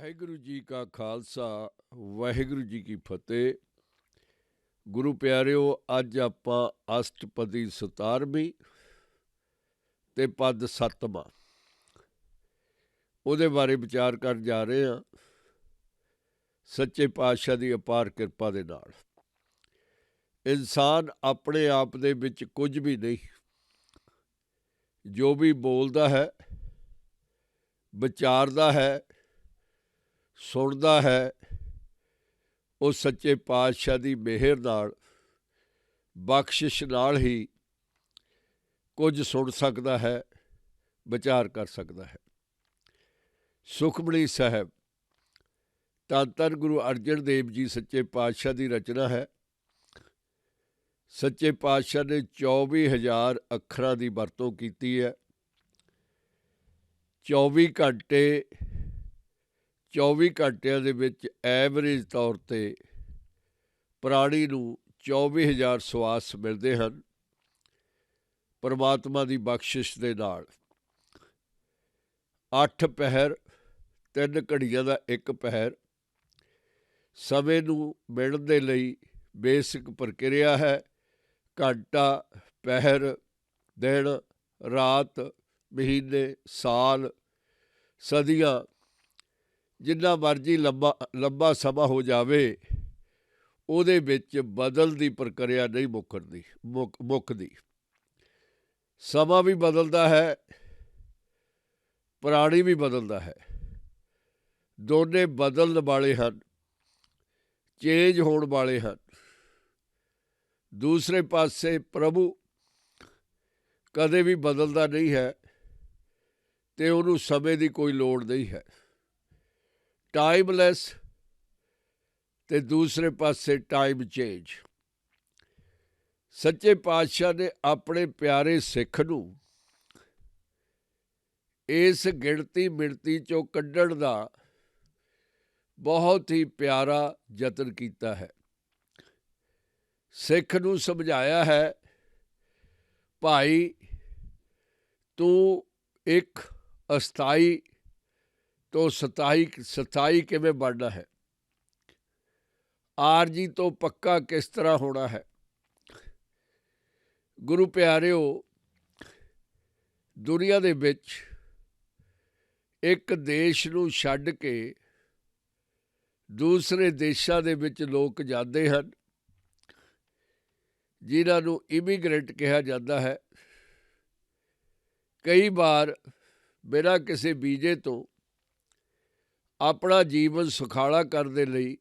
ਵਾਹਿਗੁਰੂ ਜੀ ਕਾ ਖਾਲਸਾ ਵਾਹਿਗੁਰੂ ਜੀ ਕੀ ਫਤਿਹ। ਗੁਰੂ ਪਿਆਰਿਓ, ਅੱਜ ਆਪਾਂ ਅਸ਼ਟਪਦੀ 17ਵੀਂ ਤੇ ਪਦ 7ਵਾਂ ਉਹਦੇ ਬਾਰੇ ਵਿਚਾਰ ਕਰਨ ਜਾ ਰਹੇ ਹਾਂ। ਸੱਚੇ ਪਾਤਸ਼ਾਹ ਦੀ ਅਪਾਰ ਕਿਰਪਾ ਦੇ ਨਾਲ ਇਨਸਾਨ ਆਪਣੇ ਆਪ ਦੇ ਵਿੱਚ ਕੁਝ ਵੀ ਨਹੀਂ, ਜੋ ਵੀ ਬੋਲਦਾ ਹੈ, ਵਿਚਾਰਦਾ ਹੈ, ਸੁਣਦਾ ਹੈ, ਉਹ ਸੱਚੇ ਪਾਤਸ਼ਾਹ ਦੀ ਮਿਹਰ ਨਾਲ, ਬਖਸ਼ਿਸ਼ ਨਾਲ ਹੀ ਕੁਝ ਸੁਣ ਸਕਦਾ ਹੈ, ਵਿਚਾਰ ਕਰ ਸਕਦਾ ਹੈ। ਸੁਖਮਣੀ ਸਾਹਿਬ ਧੰਨ ਧੰਨ ਗੁਰੂ ਅਰਜਨ ਦੇਵ ਜੀ ਸੱਚੇ ਪਾਤਸ਼ਾਹ ਦੀ ਰਚਨਾ ਹੈ। ਸੱਚੇ ਪਾਤਸ਼ਾਹ ਨੇ 24,000 ਅੱਖਰਾਂ ਦੀ ਵਰਤੋਂ ਕੀਤੀ ਹੈ। 24 ਘੰਟਿਆਂ ਦੇ ਵਿੱਚ ਐਵਰੇਜ ਤੌਰ 'ਤੇ ਪ੍ਰਾਣੀ ਨੂੰ 24,000 ਸਵਾਸ ਮਿਲਦੇ ਹਨ ਪਰਮਾਤਮਾ ਦੀ ਬਖਸ਼ਿਸ਼ ਦੇ ਨਾਲ। 8 ਪਹਿਰ, 3 ਘੜੀਆਂ ਦਾ 1 ਪਹਿਰ ਸਮੇਂ ਨੂੰ ਮਿਲਣ ਦੇ ਲਈ ਬੇਸਿਕ ਪ੍ਰਕਿਰਿਆ ਹੈ। ਘੰਟਾ, ਪਹਿਰ, ਦਿਨ, ਰਾਤ, ਮਹੀਨੇ, ਸਾਲ, ਸਦੀਆਂ, ਜਿੰਨਾ ਮਰਜ਼ੀ ਲੰਬਾ ਸਮਾਂ ਹੋ ਜਾਵੇ, ਉਹਦੇ ਵਿੱਚ ਬਦਲ ਦੀ ਪ੍ਰਕਿਰਿਆ ਨਹੀਂ ਮੁੱਕਦੀ। ਸਮਾਂ ਵੀ ਬਦਲਦਾ ਹੈ, ਪ੍ਰਾਣੀ ਵੀ ਬਦਲਦਾ ਹੈ। ਦੋਨੇ ਬਦਲਣ ਵਾਲੇ ਹਨ, ਚੇਂਜ ਹੋਣ ਵਾਲੇ ਹਨ। ਦੂਸਰੇ ਪਾਸੇ ਪ੍ਰਭੂ ਕਦੇ ਵੀ ਬਦਲਦਾ ਨਹੀਂ ਹੈ ਅਤੇ ਉਹਨੂੰ ਸਮੇਂ ਦੀ ਕੋਈ ਲੋੜ ਨਹੀਂ ਹੈ। ਟਾਈਮਲੈਸ ਅਤੇ ਦੂਸਰੇ ਪਾਸੇ ਟਾਈਮ ਚੇਂਜ। ਸੱਚੇ ਪਾਤਸ਼ਾਹ ਨੇ ਆਪਣੇ ਪਿਆਰੇ ਸਿੱਖ ਨੂੰ ਇਸ ਗਿਣਤੀ ਮਿਣਤੀ 'ਚੋਂ ਕੱਢਣ ਦਾ ਬਹੁਤ ਹੀ ਪਿਆਰਾ ਯਤਨ ਕੀਤਾ ਹੈ। ਸਿੱਖ ਨੂੰ ਸਮਝਾਇਆ ਹੈ, ਭਾਈ ਤੂੰ ਇੱਕ ਅਸਥਾਈ ਤੋਂ ਸਥਾਈ ਕਿਵੇਂ ਬਣਨਾ ਹੈ, ਆਰਜੀ ਤੋਂ ਪੱਕਾ ਕਿਸ ਤਰ੍ਹਾਂ ਹੋਣਾ ਹੈ। ਗੁਰੂ ਪਿਆਰਿਓ, ਦੁਨੀਆ ਦੇ ਵਿੱਚ ਇੱਕ ਦੇਸ਼ ਨੂੰ ਛੱਡ ਕੇ ਦੂਸਰੇ ਦੇਸ਼ਾਂ ਦੇ ਵਿੱਚ ਲੋਕ ਜਾਂਦੇ ਹਨ, ਜਿਨ੍ਹਾਂ ਨੂੰ ਇਮੀਗ੍ਰੈਂਟ ਕਿਹਾ ਜਾਂਦਾ ਹੈ। ਕਈ ਵਾਰ ਬਿਨਾਂ ਕਿਸੇ ਵੀਜ਼ੇ ਤੋਂ ਆਪਣਾ ਜੀਵਨ ਸੁਖਾਲਾ ਕਰਨ ਦੇ ਲਈ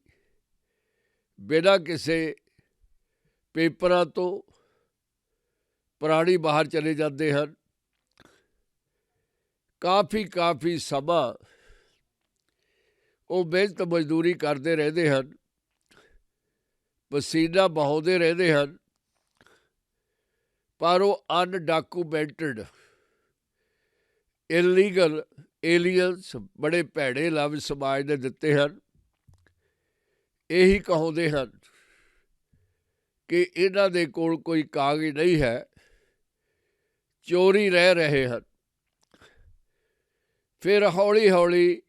ਬਿਨਾਂ ਕਿਸੇ ਪੇਪਰਾਂ ਤੋਂ ਪ੍ਰਾਣੀ ਬਾਹਰ ਚਲੇ ਜਾਂਦੇ ਹਨ। ਕਾਫੀ ਸਮਾਂ ਉਹ ਮਿਹਨਤ ਮਜ਼ਦੂਰੀ ਕਰਦੇ ਰਹਿੰਦੇ ਹਨ, ਪਸੀਨਾ ਬਹਾਉਂਦੇ ਰਹਿੰਦੇ ਹਨ, ਪਰ ਉਹ ਅਨਡਾਕੂਮੈਂਟਡ ਇਲੀਗਲ ਏਲੀਅਨਸ ਬੜੇ ਭੈੜੇ ਲਫ਼ਜ਼ ਸਮਾਜ ਨੇ ਦਿੱਤੇ ਹਨ। ਇਹੀ ਕਹਾਉਂਦੇ ਹਨ ਕਿ ਇਹਨਾਂ ਦੇ ਕੋਲ ਕੋਈ ਕਾਗਜ਼ ਨਹੀਂ ਹੈ, ਚੋਰੀ ਰਹਿ ਰਹੇ ਹਨ। ਫਿਰ ਹੌਲੀ ਹੌਲੀ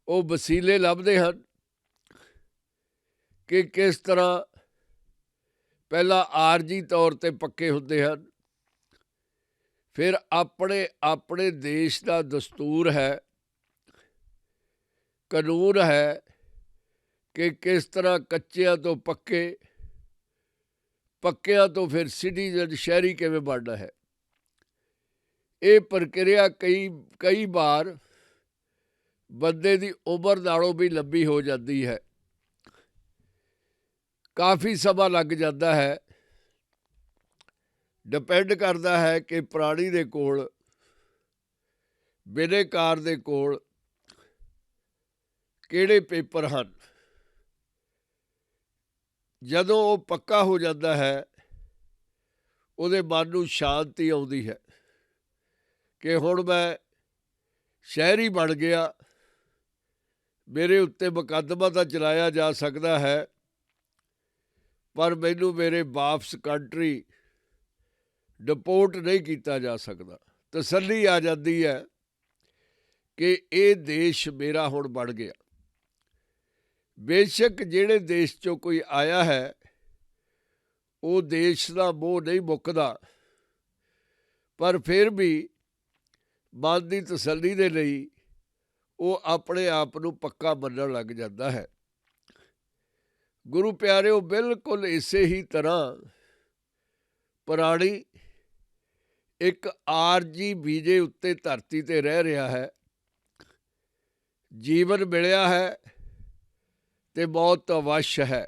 ਉਹ ਵਸੀਲੇ ਲੱਭਦੇ ਹਨ ਕਿ ਕਿਸ ਤਰ੍ਹਾਂ ਪਹਿਲਾਂ ਆਰਜੀ ਤੌਰ 'ਤੇ ਪੱਕੇ ਹੁੰਦੇ ਹਨ, ਫਿਰ ਆਪਣੇ ਦੇਸ਼ ਦਾ ਦਸਤੂਰ ਹੈ, ਕਾਨੂੰਨ ਹੈ ਕਿ ਕਿਸ ਤਰ੍ਹਾਂ ਕੱਚਿਆਂ ਤੋਂ ਪੱਕਿਆਂ ਤੋਂ ਫਿਰ ਸਿਟੀਜ਼ਨ ਸ਼ਹਿਰੀ ਕਿਵੇਂ ਬਣਨਾ ਹੈ। ਇਹ ਪ੍ਰਕਿਰਿਆ ਕਈ ਵਾਰ ਬੰਦੇ ਦੀ ਉਮਰ ਨਾਲੋਂ ਵੀ ਲੰਬੀ ਹੋ ਜਾਂਦੀ ਹੈ। ਕਾਫੀ ਸਮਾਂ ਲੱਗ ਜਾਂਦਾ ਹੈ। ਡਿਪੈਂਡ ਕਰਦਾ ਹੈ ਕਿ ਪ੍ਰਾਣੀ ਦੇ ਕੋਲ, ਬਿਨੇਕਾਰ ਦੇ ਕੋਲ ਕਿਹੜੇ ਪੇਪਰ ਹਨ। ਜਦੋਂ ਉਹ ਪੱਕਾ ਹੋ ਜਾਂਦਾ ਹੈ, ਉਹਦੇ ਮਨ ਨੂੰ ਸ਼ਾਂਤੀ ਆਉਂਦੀ ਹੈ ਕਿ ਹੁਣ ਮੈਂ ਸ਼ਹਿਰੀ ਬਣ ਗਿਆ, ਮੇਰੇ ਉੱਤੇ ਮੁਕੱਦਮਾ ਤਾਂ ਚਲਾਇਆ ਜਾ ਸਕਦਾ ਹੈ, ਪਰ ਮੈਨੂੰ ਮੇਰੇ ਵਾਪਸ ਕੰਟਰੀ ਡਿਪੋਰਟ ਨਹੀਂ ਕੀਤਾ ਜਾ ਸਕਦਾ। ਤਸੱਲੀ ਆ ਜਾਂਦੀ ਹੈ कि ये देश मेरा हुण बन गया। बेशक जिहड़े देश चों कोई आया है वो देश का मोह नहीं मुकदा, पर फिर भी मन की तसल्ली दे लई वो अपने आप नूं पक्का मनण लग जाता है। गुरु प्यारिओ, बिल्कुल इसे ही तरह प्राणी एक आरजी बीजे उत्ते धरती ते रह रहा है। जीवन मिलिया है ते मौत अवश्य है।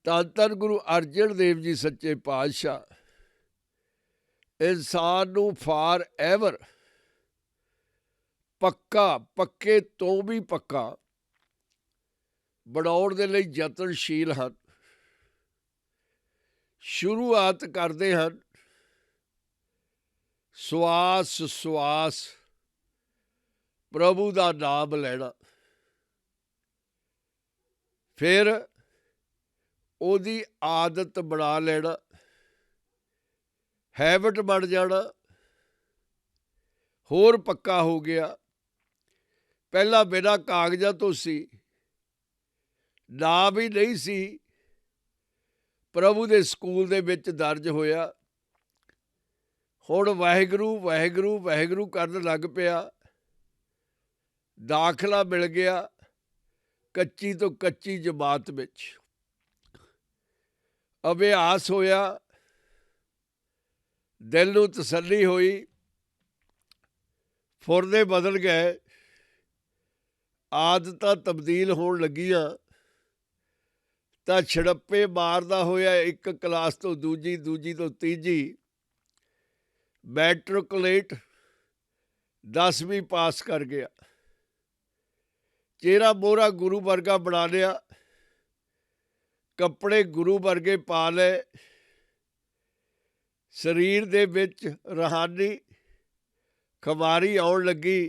धन धन गुरु अर्जन देव जी सच्चे पातशाह इंसान नूं फॉर एवर पक्का, पक्के तो भी पक्का बनाउण दे लई यतनशील हन। शुरुआत करते हैं सवास सवास प्रभु का नाम लेना, फिर ओदी आदत बना लेना, हैबिट बन जाना, होर पक्का हो गया। पहला बिना कागज़ां तो सी, नाम ही नहीं सी, प्रभु दे स्कूल दे विच दर्ज होया। हुण वाहिगुरू वाहिगुरू वाहिगुरू करन लग पिया, दाखला मिल गया कच्ची तो कच्ची जमात विच। अभ्यास होया, दिल नूं तसल्ली होई, फुरने बदल गए, आदतां तब्दील होण लगियां, तां छड़प्पे मारदा होया एक क्लास तो दूजी, दूजी तो तीजी, मैट्रिकुलेट 10वीं पास कर गया। चेहरा मोहरा गुरु वर्गा बना लिया, कपड़े गुरु वर्गे पा लए, शरीर दे विच रूहानी खुमारी आउण लगी,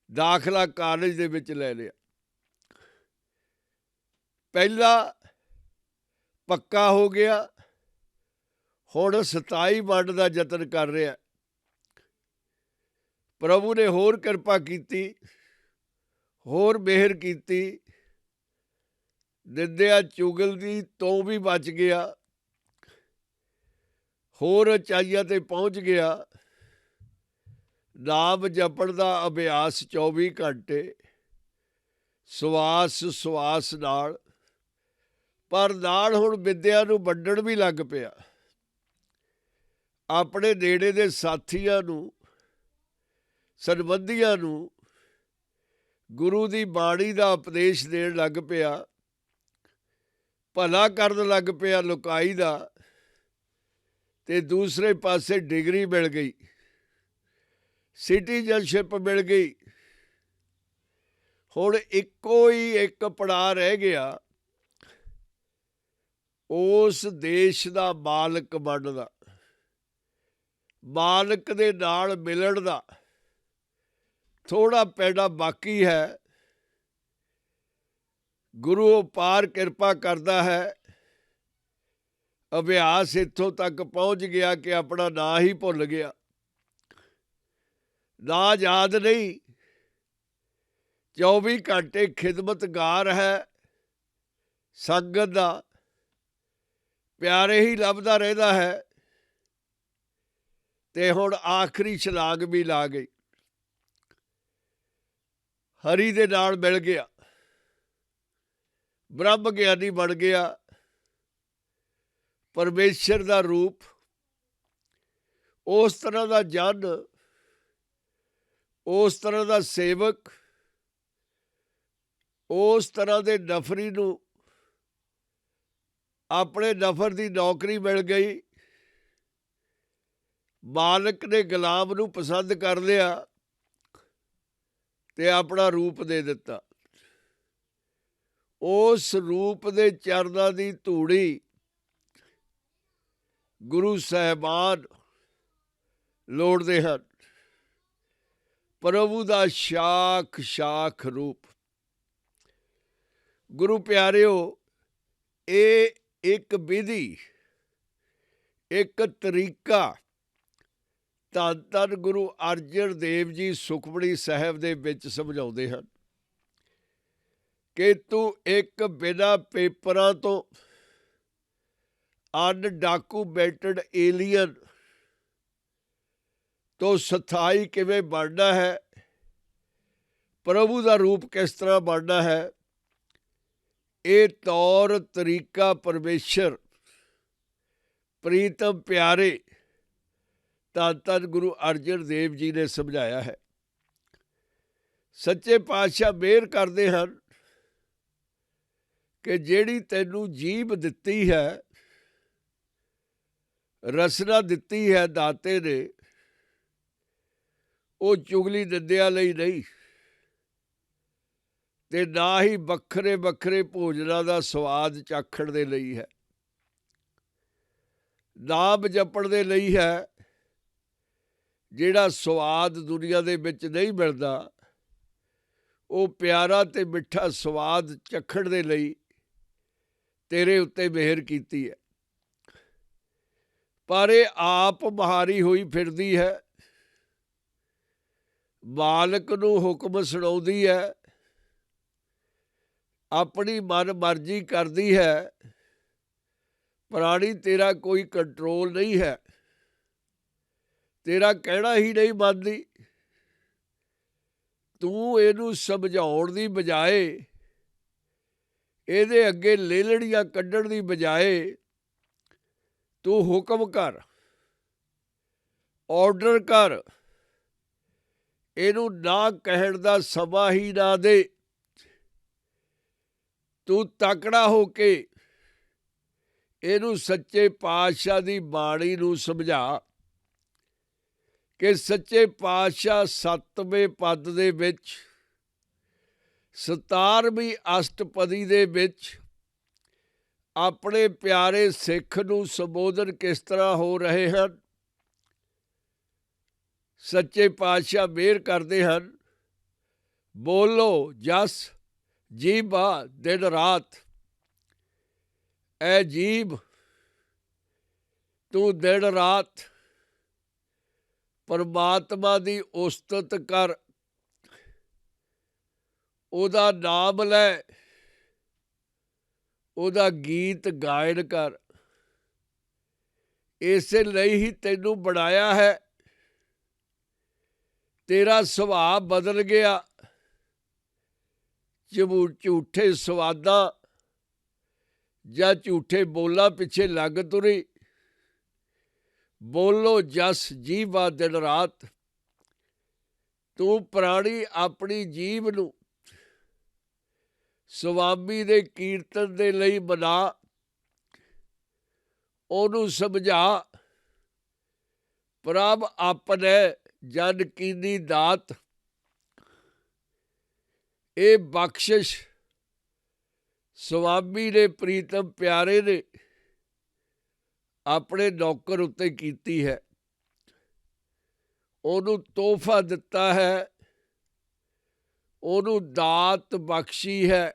दाखला कालेज दे विच ले लिया। पहला पक्का हो गया, हुण 27 वंड दा यतन कर रहा। प्रभु ने होर किरपा कीती, होर मेहर कीती, निंदिया चुगलदी तो भी बच गया, होर उचाइयां ते पहुँच गया। नाम जपण दा अभ्यास 24 घंटे सवास सवास नाल, पर नाल हुण विद्या नूं वंडण भी लग पिया। अपने नेड़े दे साथियां नूं, संबंधियां नूं गुरु दी बाणी दा उपदेश देण लग पिया, भला करन लग पिया लुकाई दा, ते दूसरे पासे डिग्री मिल गई, सिटीजनशिप मिल गई। हुण इक्को ही एक पड़ाव रह गया, उस देश दा मालक बनण दा, मालक दे नाल मिलण दा थोड़ा पैड़ा बाकी है। गुरु अपार किरपा करता है, अभ्यास इत्थों तक पहुँच गया कि अपना ना ही भुल गया, ना याद नहीं। 24 घंटे खिदमतगार है संगत दा, प्यारे ही लभदा रहिंदा है, ते हुण आखिरी छलांग भी ला गई, हरि दे नाल मिल गया, ब्रह्म ज्ञानी बन गया, परमेश्वर दा रूप, उस तरह दा जन, उस तरह दा सेवक, उस तरह दे नफरी नूं अपने नफर दी नौकरी मिल गई, मालक ने गुलाम नूं पसंद कर लिया ते अपना रूप दे दिता। उस रूप दे चरनां दी धूड़ी गुरु साहिबान लोड़दे हन। प्रभु दा शाख शाख रूप। गुरु प्यारिओ, ये एक विधि, एक तरीका ਧੰਨ ਧੰਨ ਗੁਰੂ ਅਰਜਨ ਦੇਵ ਜੀ ਸੁਖਮਣੀ ਸਾਹਿਬ ਦੇ ਵਿੱਚ ਸਮਝਾਉਂਦੇ ਹਨ ਕਿ ਤੂੰ ਇੱਕ ਬਿਨਾਂ ਪੇਪਰਾਂ ਤੋਂ ਅਨਡਾਕੂਮੈਂਟਡ ਏਲੀਅਨ ਤੋਂ ਸਥਾਈ ਕਿਵੇਂ ਬਣਨਾ ਹੈ, ਪ੍ਰਭੂ ਦਾ ਰੂਪ ਕਿਸ ਤਰ੍ਹਾਂ ਬਣਨਾ ਹੈ, ਇਹ ਤੌਰ ਤਰੀਕਾ ਪਰਮੇਸ਼ਰ ਪ੍ਰੀਤਮ ਪਿਆਰੇ ਧੰਨ ਧੰਨ ਗੁਰੂ ਅਰਜਨ ਦੇਵ ਜੀ ਨੇ ਸਮਝਾਇਆ ਹੈ। ਸੱਚੇ ਪਾਤਸ਼ਾਹ ਮਿਹਰ ਕਰਦੇ ਹਨ ਕਿ ਜਿਹੜੀ ਤੈਨੂੰ ਜੀਭ ਦਿੱਤੀ ਹੈ, ਰਸਨਾ ਦਿੱਤੀ ਹੈ ਦਾਤੇ ਨੇ, ਉਹ ਚੁਗਲੀ ਨਿੰਦਿਆ ਲਈ ਨਹੀਂ ਤੇ ਨਾ ਹੀ ਵੱਖਰੇ ਵੱਖਰੇ ਭੋਜਨਾਂ ਦਾ ਸਵਾਦ ਚਾਖਣ ਦੇ ਲਈ ਹੈ, ਨਾਮ ਜਪਣ ਦੇ ਲਈ ਹੈ। ਜਿਹੜਾ ਸਵਾਦ ਦੁਨੀਆ ਦੇ ਵਿੱਚ ਨਹੀਂ ਮਿਲਦਾ, ਉਹ ਪਿਆਰਾ ਤੇ ਮਿੱਠਾ ਸਵਾਦ ਚਖਣ ਦੇ ਲਈ ਤੇਰੇ ਉੱਤੇ ਮਿਹਰ ਕੀਤੀ ਹੈ। ਪਰ ਇਹ ਆਪ ਮੁਹਾਰੀ ਹੋਈ ਫਿਰਦੀ ਹੈ, ਮਾਲਕ ਨੂੰ ਹੁਕਮ ਸੁਣਾਉਂਦੀ ਹੈ, ਆਪਣੀ ਮਨ ਮਰਜ਼ੀ ਕਰਦੀ ਹੈ। ਪ੍ਰਾਣੀ ਤੇਰਾ ਕੋਈ ਕੰਟਰੋਲ ਨਹੀਂ ਹੈ, ਤੇਰਾ ਕਹਿਣਾ ਹੀ ਨਹੀਂ ਮੰਨਦੀ। ਤੂੰ ਇਹਨੂੰ ਸਮਝਾਉਣ ਦੀ ਬਜਾਏ, ਇਹਦੇ ਅੱਗੇ ਲੇਲੜੀਆਂ ਕੱਢਣ ਦੀ ਬਜਾਏ ਤੂੰ ਹੁਕਮ ਕਰ, ਆਰਡਰ ਕਰ, ਇਹਨੂੰ ਨਾ ਕਹਿਣ ਦਾ ਸਮਾਂ ਹੀ ਨਾ ਦੇ। ਤੂੰ ਤਕੜਾ ਹੋ ਕੇ ਇਹਨੂੰ ਸੱਚੇ ਪਾਤਸ਼ਾਹ ਦੀ ਬਾਣੀ ਨੂੰ ਸਮਝਾ ਕਿ ਸੱਚੇ ਪਾਤਸ਼ਾਹ 7ਵੇਂ ਪਦ ਦੇ ਵਿੱਚ 17ਵੀਂ ਅਸ਼ਟਪਦੀ ਦੇ ਵਿੱਚ ਆਪਣੇ ਪਿਆਰੇ ਸਿੱਖ ਨੂੰ ਸੰਬੋਧਨ ਕਿਸ ਤਰ੍ਹਾਂ ਹੋ ਰਹੇ ਹਨ। ਸੱਚੇ ਪਾਤਸ਼ਾਹ ਮਿਹਰ ਕਰਦੇ ਹਨ, ਬੋਲੋ ਜਸ ਜੀਭਾ ਦਿਨ ਰਾਤ। ਐ ਜੀਭ, ਤੂੰ ਦਿਨ ਰਾਤ ਪਰਮਾਤਮਾ ਦੀ ਉਸਤਤ ਕਰ, ਉਹਦਾ ਨਾਮ ਲੈ, ਉਹਦਾ ਗੀਤ ਗਾਇਨ ਕਰ। ਇਸੇ ਲਈ ਹੀ ਤੈਨੂੰ ਬਣਾਇਆ ਹੈ। ਤੇਰਾ ਸੁਭਾਅ ਬਦਲ ਗਿਆ, ਝੂਠੇ ਸਵਾਦਾਂ ਜਾਂ ਝੂਠੇ ਬੋਲਾਂ ਪਿੱਛੇ ਲੱਗ ਤੁਰੀ। ਬੋਲੋ ਜਸ ਜੀਭਾ ਦਿਨ ਰਾਤ। ਤੂੰ ਪ੍ਰਾਣੀ ਆਪਣੀ ਜੀਭ ਨੂੰ ਸੁਆਮੀ ਦੇ ਕੀਰਤਨ ਦੇ ਲਈ ਬਣਾ, ਉਹਨੂੰ ਸਮਝਾ। ਪ੍ਰਭ ਆਪਣੇ ਜਨ ਕੀਨੀ ਦਾਤ। ਇਹ ਬਖਸ਼ਿਸ਼ ਸੁਆਮੀ ਨੇ, ਪ੍ਰੀਤਮ ਪਿਆਰੇ ਨੇ ਆਪਣੇ ਨੌਕਰ ਉੱਤੇ ਕੀਤੀ ਹੈ। ਉਹਨੂੰ ਤੋਹਫਾ ਦਿੱਤਾ ਹੈ, ਉਹਨੂੰ ਦਾਤ ਬਖਸ਼ੀ ਹੈ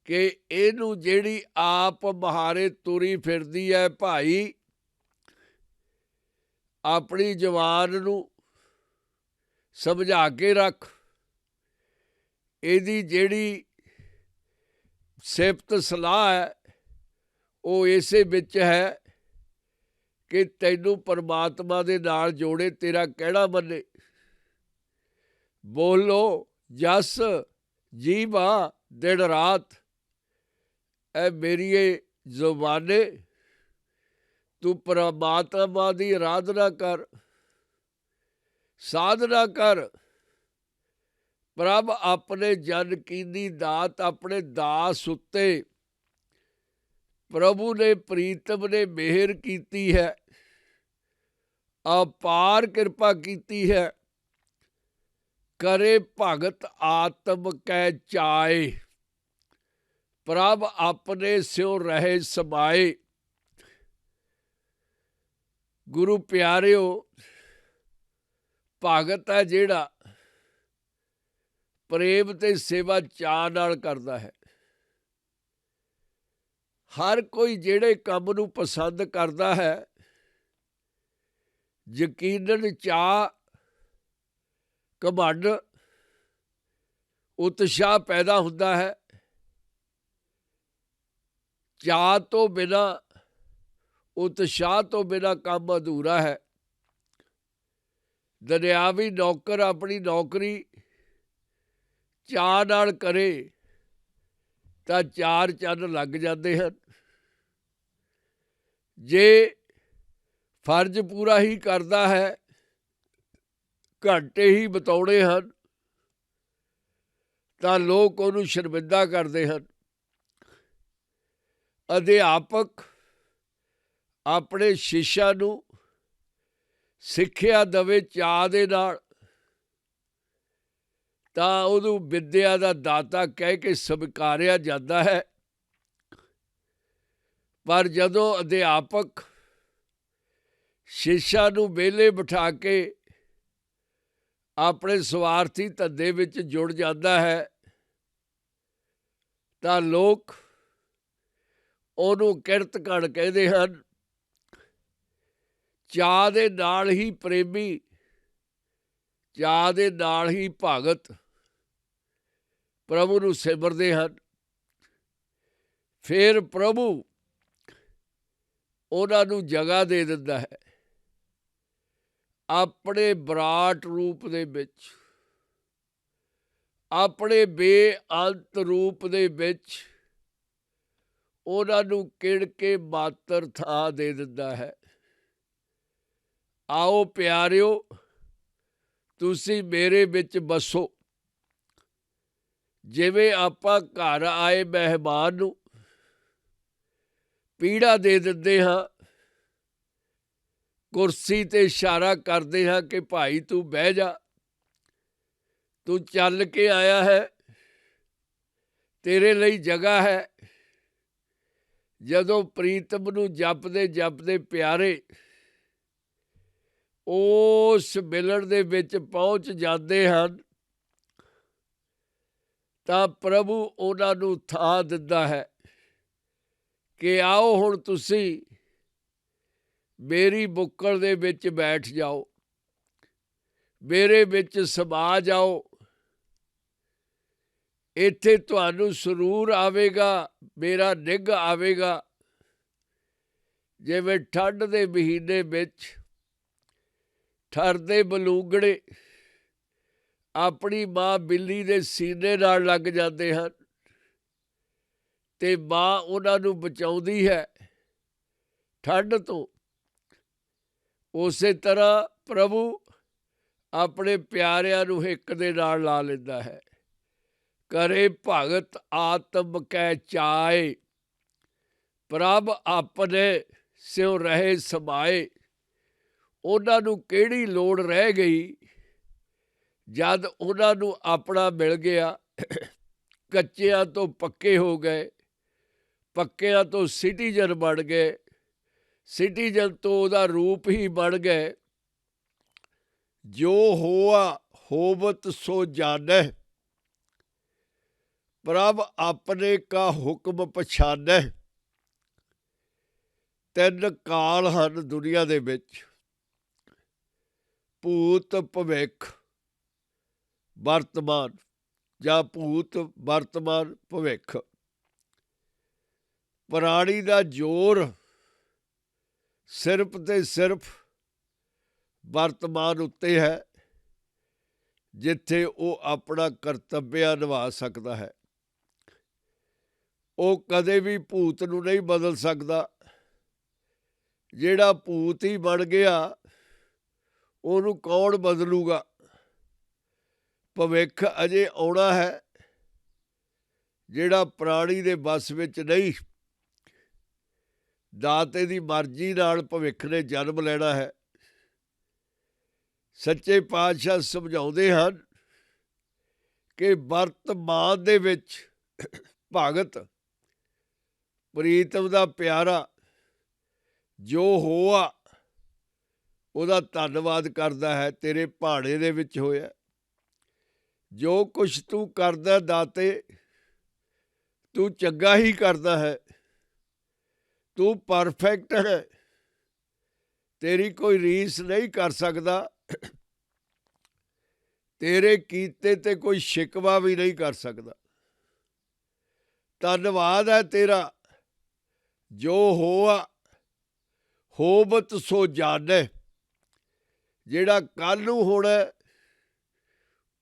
ਕਿ ਇਹਨੂੰ ਜਿਹੜੀ ਆਪ ਮੁਹਾਰੇ ਤੁਰੀ ਫਿਰਦੀ ਹੈ ਭਾਈ, ਆਪਣੀ ਜ਼ੁਬਾਨ ਨੂੰ ਸਮਝਾ ਕੇ ਰੱਖ। ਇਹਦੀ ਜਿਹੜੀ ਸਿਫਤ ਸਲਾਹ ਹੈ ਉਹ ਇਸੇ ਵਿੱਚ ਹੈ ਕਿ ਤੈਨੂੰ ਪਰਮਾਤਮਾ ਦੇ ਨਾਲ ਜੋੜੇ, ਤੇਰਾ ਕਹਿਣਾ ਮੰਨੇ। ਬੋਲੋ ਜਸ ਜੀਭਾ ਦਿਨ ਰਾਤ। ਐ ਮੇਰੀਏ ਜ਼ੁਬਾਨੇ, ਤੂੰ ਪਰਮਾਤਮਾ ਦੀ ਆਰਾਧਨਾ ਕਰ, ਸਾਧਨਾ ਕਰ। ਪ੍ਰਭ ਆਪਣੇ ਜਨ ਕੀਨੀ ਦਾਤ। ਆਪਣੇ ਦਾਸ ਉੱਤੇ ਪ੍ਰਭੂ ਨੇ, ਪ੍ਰੀਤਮ ਨੇ ਮਿਹਰ ਕੀਤੀ ਹੈ, ਅਪਾਰ ਕਿਰਪਾ ਕੀਤੀ ਹੈ। ਕਰੇ ਭਗਤ ਆਤਮ ਕੈ ਚਾਏ। ਪ੍ਰਭ ਆਪਣੇ ਸਿਉ ਰਹੇ ਸਮਾਏ। ਗੁਰੂ ਪਿਆਰਿਓ, ਭਗਤ ਹੈ ਜਿਹੜਾ ਪ੍ਰੇਮ ਤੇ ਸੇਵਾ ਚਾਅ ਨਾਲ ਕਰਦਾ ਹੈ। ਹਰ ਕੋਈ ਜਿਹੜੇ ਕੰਮ ਨੂੰ ਪਸੰਦ ਕਰਦਾ ਹੈ, ਯਕੀਨਨ ਚਾਅ, ਘਮੰਡ, ਉਤਸ਼ਾਹ ਪੈਦਾ ਹੁੰਦਾ ਹੈ। ਚਾਅ ਤੋਂ ਬਿਨਾਂ, ਉਤਸ਼ਾਹ ਤੋਂ ਬਿਨਾਂ ਕੰਮ ਅਧੂਰਾ ਹੈ। ਦੁਨਿਆਵੀ ਨੌਕਰ ਆਪਣੀ ਨੌਕਰੀ ਚਾਅ ਨਾਲ ਕਰੇ ਤਾਂ 4 ਚੰਨ ਲੱਗ ਜਾਂਦੇ ਹਨ। ਜੇ ਫਰਜ਼ ਪੂਰਾ ਹੀ ਕਰਦਾ ਹੈ, ਘੰਟੇ ਹੀ ਬਿਤਾਉਣੇ ਹਨ, ਤਾਂ ਲੋਕ ਉਹਨੂੰ ਸ਼ਰਮਿੰਦਾ ਕਰਦੇ ਹਨ। ਅਧਿਆਪਕ ਆਪਣੇ ਸ਼ਿਸ਼ਿਆਂ ਨੂੰ ਸਿੱਖਿਆ ਦੇਵੇ ਚਾਅ ਦੇ ਨਾਲ, ਤਾਂ ਉਹਨੂੰ ਵਿੱਦਿਆ ਦਾ ਦਾਤਾ ਕਹਿ ਕੇ ਸਵੀਕਾਰਿਆ ਜਾਂਦਾ ਹੈ। ਪਰ ਜਦੋਂ ਅਧਿਆਪਕ ਸ਼ਿਸ਼ਿਆਂ ਨੂੰ ਵਿਹਲੇ ਬਿਠਾ ਕੇ ਆਪਣੇ ਸਵਾਰਥੀ ਧੰਦੇ ਵਿੱਚ ਜੁੜ ਜਾਂਦਾ ਹੈ, ਤਾਂ ਲੋਕ ਉਹਨੂੰ ਕਿਰਤ ਘਣ ਕਹਿੰਦੇ ਹਨ। ਚਾਅ ਦੇ ਨਾਲ ਹੀ ਪ੍ਰੇਮੀ, ਚਾਅ ਦੇ ਨਾਲ ਹੀ ਭਗਤ ਪ੍ਰਭੂ ਨੂੰ ਸਿਮਰਦੇ ਹਨ। ਫਿਰ ਪ੍ਰਭੂ ਉਹਨਾਂ ਨੂੰ ਜਗ੍ਹਾ ਦੇ ਦਿੰਦਾ ਹੈ ਆਪਣੇ ਵਿਰਾਟ ਰੂਪ ਦੇ ਵਿੱਚ, ਆਪਣੇ ਬੇਅੰਤ ਰੂਪ ਦੇ ਵਿੱਚ ਉਹਨਾਂ ਨੂੰ ਕਿਣ ਕੇ ਮਾਤਰ ਥਾਂ ਦੇ ਦਿੰਦਾ ਹੈ। ਆਓ ਪਿਆਰਿਓ, ਤੁਸੀਂ ਮੇਰੇ ਵਿੱਚ ਬਸੋ। ਜਿਵੇਂ ਆਪਾਂ ਘਰ ਆਏ ਮਹਿਮਾਨ ਨੂੰ ਪੀੜਾ ਦੇ ਦਿੰਦੇ ਹਾਂ, ਕੁਰਸੀ 'ਤੇ ਇਸ਼ਾਰਾ ਕਰਦੇ ਹਾਂ ਕਿ ਭਾਈ ਤੂੰ ਬਹਿ ਜਾ, ਤੂੰ ਚੱਲ ਕੇ ਆਇਆ ਹੈ, ਤੇਰੇ ਲਈ ਜਗ੍ਹਾ ਹੈ। ਜਦੋਂ ਪ੍ਰੀਤਮ ਨੂੰ ਜਪਦੇ ਜਪਦੇ ਪਿਆਰੇ ਉਸ ਮਿਲਣ ਦੇ ਵਿੱਚ ਪਹੁੰਚ ਜਾਂਦੇ ਹਨ, ਤਾਂ ਪ੍ਰਭੂ ਉਹਨਾਂ ਨੂੰ ਥਾਂ ਦਿੰਦਾ ਹੈ ਕਿ ਆਓ ਹੁਣ ਤੁਸੀਂ ਮੇਰੀ ਬੁੱਕਲ ਦੇ ਵਿੱਚ ਬੈਠ ਜਾਓ, ਮੇਰੇ ਵਿੱਚ ਸਮਾ ਜਾਓ। ਇੱਥੇ ਤੁਹਾਨੂੰ ਸਰੂਰ ਆਵੇਗਾ, ਮੇਰਾ ਨਿੱਘ ਆਵੇਗਾ। ਜਿਵੇਂ ਠੰਡ ਦੇ ਮਹੀਨੇ ਵਿੱਚ ਠਰਦੇ ਬਲੂੰਗੜੇ ਆਪਣੀ ਮਾਂ ਬਿੱਲੀ ਦੇ ਸੀਨੇ ਨਾਲ ਲੱਗ ਜਾਂਦੇ ਹਨ ਤੇ ਮਾਂ ਉਹਨਾਂ ਨੂੰ ਬਚਾਉਂਦੀ ਹੈ ਠੰਡ ਤੋਂ, ਉਸੇ ਤਰ੍ਹਾਂ ਪ੍ਰਭੂ ਆਪਣੇ ਪਿਆਰਿਆਂ ਨੂੰ ਹਿੱਕ ਦੇ ਨਾਲ ਲਾ ਲੈਂਦਾ ਹੈ। ਕਰੇ ਭਗਤ ਆਤਮ ਕੈ ਚਾਏ, ਪ੍ਰਭ ਆਪਣੇ ਸਿਉ ਰਹੇ ਸਮਾਏ। ਉਹਨਾਂ ਨੂੰ ਕਿਹੜੀ ਲੋੜ ਰਹਿ ਗਈ ਜਦ ਉਹਨਾਂ ਨੂੰ ਆਪਣਾ ਮਿਲ ਗਿਆ। ਕੱਚਿਆਂ ਤੋਂ ਪੱਕੇ ਹੋ ਗਏ, ਪੱਕਿਆਂ ਤੋਂ ਸਿਟੀਜ਼ਨ ਬਣ ਗਏ, ਸਿਟੀਜ਼ਨ ਤੋਂ ਉਹਦਾ ਰੂਪ ਹੀ ਬਣ ਗਏ। ਜੋ ਹੋਆ ਹੋਵਤ ਸੋ ਜਾਣੈ, ਪ੍ਰਭ ਆਪਣੇ ਕਾ ਹੁਕਮ ਪਛਾਣੈ। 3 ਕਾਲ ਹਨ ਦੁਨੀਆ ਦੇ ਵਿੱਚ, ਭੂਤ, ਭਵਿੱਖ, ਵਰਤਮਾਨ, ਜਾਂ ਭੂਤ, ਵਰਤਮਾਨ, ਭਵਿੱਖ। ਪ੍ਰਾਣੀ ਦਾ ਜ਼ੋਰ ਸਿਰਫ ਤੇ ਸਿਰਫ ਵਰਤਮਾਨ ਉੱਤੇ ਹੈ, ਜਿੱਥੇ ਉਹ ਆਪਣਾ ਕਰਤੱਵਯ ਨਿਭਾ ਸਕਦਾ ਹੈ। ਉਹ ਕਦੇ ਵੀ ਭੂਤ ਨੂੰ ਨਹੀਂ ਬਦਲ ਸਕਦਾ। ਜਿਹੜਾ ਭੂਤ ਹੀ ਬਣ ਗਿਆ, ਉਹਨੂੰ ਕੌਣ ਬਦਲੂਗਾ। ਭਵਿੱਖ ਅਜੇ ਆਉਣਾ ਹੈ, ਜਿਹੜਾ ਪ੍ਰਾਣੀ ਦੇ ਵੱਸ ਵਿੱਚ ਨਹੀਂ। ਦਾਤੇ ਦੀ ਮਰਜ਼ੀ ਨਾਲ ਭਵਿੱਖ ਨੇ ਜਨਮ ਲੈਣਾ ਹੈ। ਸੱਚੇ ਪਾਤਸ਼ਾਹ ਸਮਝਾਉਂਦੇ ਹਨ ਕਿ ਵਰਤਮਾਨ ਦੇ ਵਿੱਚ ਭਗਤ ਪ੍ਰੀਤਮ ਦਾ ਪਿਆਰਾ ਜੋ ਹੋਆ ਉਹਦਾ ਧੰਨਵਾਦ ਕਰਦਾ ਹੈ। ਤੇਰੇ ਭਾਣੇ ਦੇ ਵਿੱਚ ਹੋਇਆ ਜੋ ਕੁਛ ਤੂੰ ਕਰਦਾ ਦਾਤੇ, ਤੂੰ ਚੰਗਾ ਹੀ ਕਰਦਾ ਹੈ, ਤੂੰ ਪਰਫੈਕਟ ਹੈ। तेरी कोई रीस नहीं कर सकता, तेरे कीते ते कोई शिकवा भी नहीं कर सकता। धन्नवाद है तेरा, जो होआ होबत सो जाने। ਜਿਹੜਾ ਕੱਲ੍ਹ ਨੂੰ ਹੋਣਾ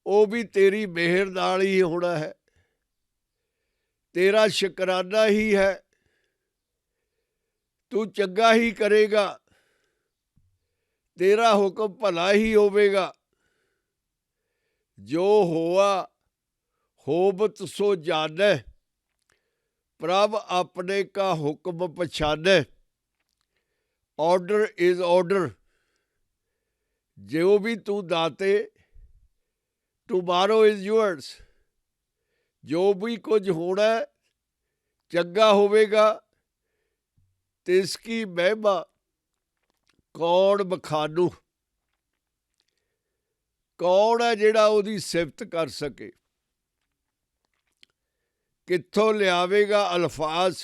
ਉਹ ਵੀ ਤੇਰੀ ਮਿਹਰ ਨਾਲ ਹੀ ਹੋਣਾ ਹੈ, ਤੇਰਾ ਸ਼ੁਕਰਾਨਾ ਹੀ ਹੈ। ਤੂੰ ਚੰਗਾ ਹੀ ਕਰੇਗਾ, ਤੇਰਾ ਹੁਕਮ ਭਲਾ ਹੀ ਹੋਵੇਗਾ। ਜੋ ਹੋਆ ਹੋਬਤ ਸੋ ਜਾਣੈ, ਪ੍ਰਭ ਆਪਣੇ ਕਾ ਹੁਕਮ ਪਛਾਨੈ। Order is order. जो भी तू दाते, टुमारो इज यूअर्स। जो भी कुछ होना चंगा होवेगा, तिसकी महिमा कौन बखानू। कौन है जिहड़ा उहदी सिफत कर सके। कित्थों लियावेगा अल्फाज,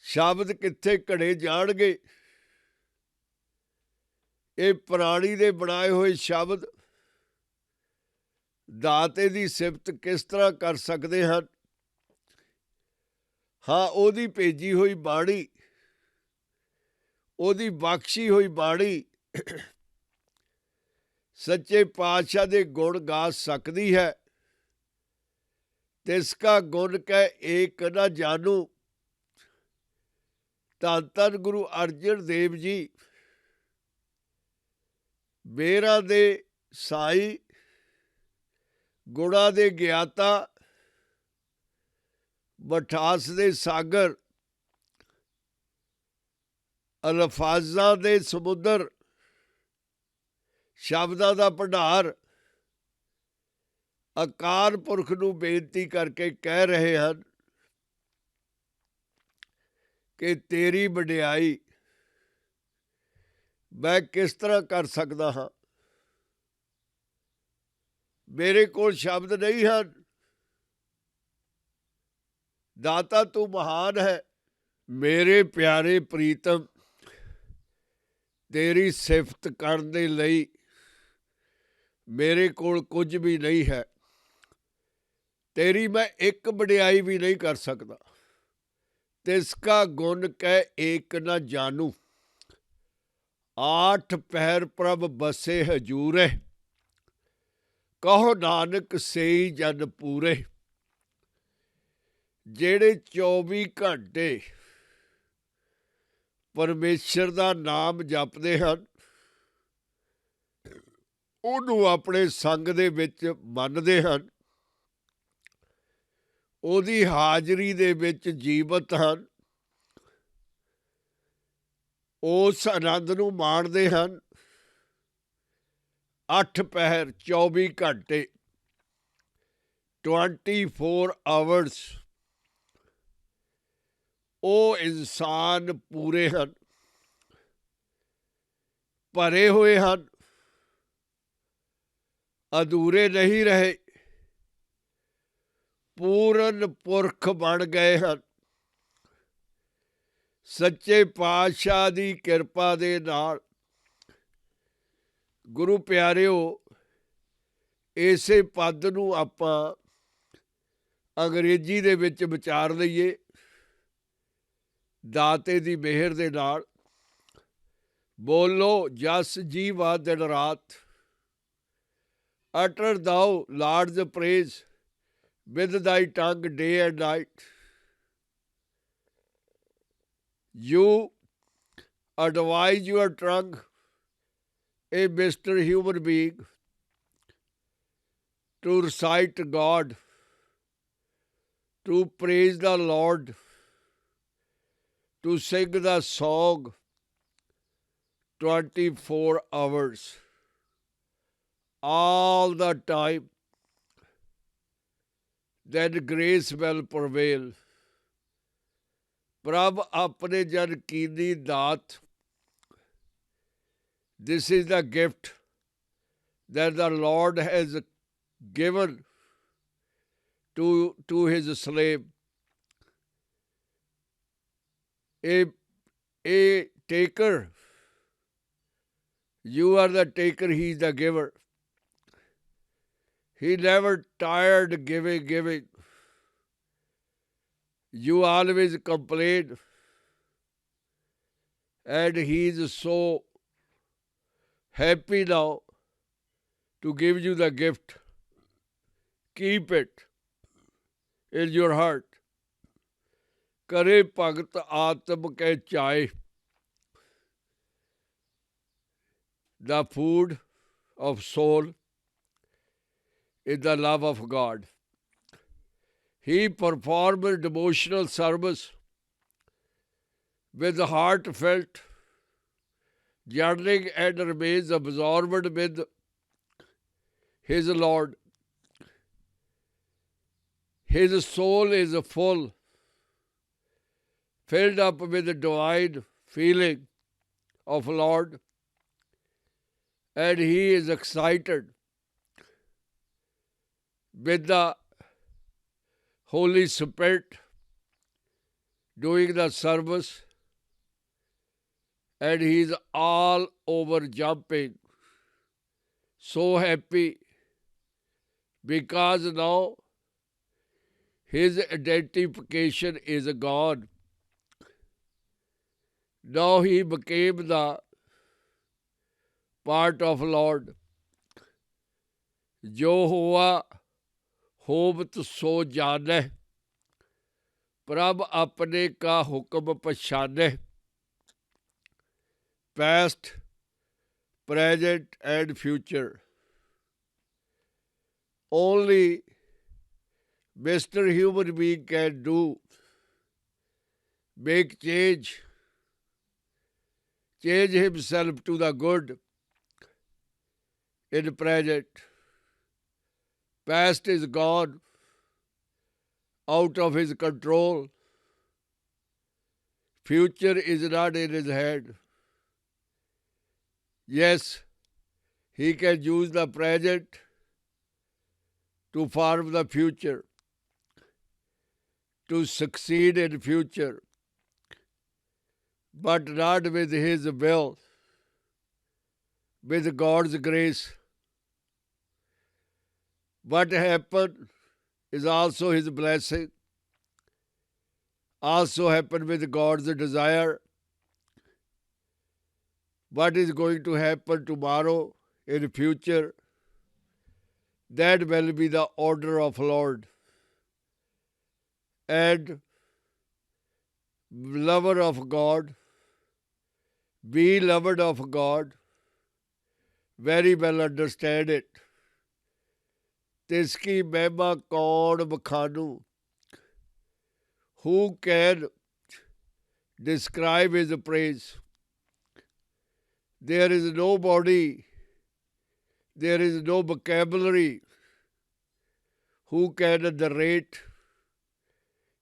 शब्द कित्थे घड़े जाणगे। ये प्राणी दे बनाए हुए शब्द दाते दी सिफत किस तरह कर सकते हैं। हाँ, ओदी भेजी हुई बाणी, ओदी बख्शी हुई बाणी सच्चे पातशाह दे गुण गा सकती है। तिसका गुण कह एक न जानू। धन धन गुरु अर्जन देव जी मेरा दे साई, गुणा दे ज्ञाता, मठास दे सागर, अल्फाजां दे समुद्र, शब्दां दा भंडार अकाल पुरख नूं बेनती करके कह रहे हैं कि तेरी वडियाई मैं किस तरह कर सकता हाँ। मेरे कोल शब्द नहीं हैं। दाता तू महान है। मेरे प्यारे प्रीतम, तेरी सिफत करने दे लई मेरे कोल कुछ भी नहीं है। तेरी मैं एक वडियाई भी नहीं कर सकता। तिसका गुण कह एक न जानू। आठ पहर प्रभ बसे हजूरे, कहो नानक सेई जन पूरे। जेड़े 24 घंटे परमेश्वर दा नाम जपदे हन, ਉਹਨੂੰ ਆਪਣੇ ਸੰਗ ਦੇ ਵਿੱਚ ਮੰਨਦੇ ਹਨ, ਉਹਦੀ ਹਾਜ਼ਰੀ ਦੇ ਵਿੱਚ ਜੀਵਤ ਹਨ, ਉਸ ਆਨੰਦ ਨੂੰ ਮਾਣਦੇ ਹਨ। 8 ਪਹਿਰ 24 ਘੰਟੇ 24 ਆਵਰਸ ਉਹ ਇਨਸਾਨ ਪੂਰੇ ਹਨ, ਭਰੇ ਹੋਏ ਹਨ, अधूरे नहीं रहे, पूर्ण पुरख बन गए हैं। सच्चे पातशाह दी किरपा दे नाल गुरु प्यारिओ, इसे पद नूं आपां अंग्रेजी दे विच विचार लईए। दाते दी मेहर दे नाल बोलो जस जीवा दिन रात। Utter thou Lord's praise with thy tongue day and night. You advise your tongue, a Mr. Human being, to recite God, to praise the Lord, to sing the song 24 hours. All the time, then grace will prevail. प्रभ अपने जन कीनी दात. This is the gift that the Lord has given to his slave. ਇਹ taker. You are the taker, he is the giver. He never tired giving. You always complain. And he is so happy now to give you the gift. Keep it in your heart. Kare bhagat atam ke chai. The food of soul is the love of God. He performed devotional service with heartfelt yearning and remains absorbed with his Lord. His soul is full, filled up with the divine feeling of Lord, and he is excited with the Holy Spirit doing the service, and he is all over jumping, so happy, because now his identification is God. Now he became the part of Lord. जो हुआ होवत सो जाने, प्रभ अपने का हुक्म पछाने. Past, present and future. Only Mr. Human Being can do, make change himself to the good in present. Past is gone, out of his control. Future is not in his hand. Yes, he can use the present to form the future, to succeed in future, but not with his will, with God's grace. What happened is also his blessing, also happened with God's desire. What is going to happen tomorrow in future, that will be the order of Lord. And lover of God, beloved of God, very well understand it. Tiski mehma kaun bkhanu. Who can describe his praise? There is nobody, there is no vocabulary who can narrate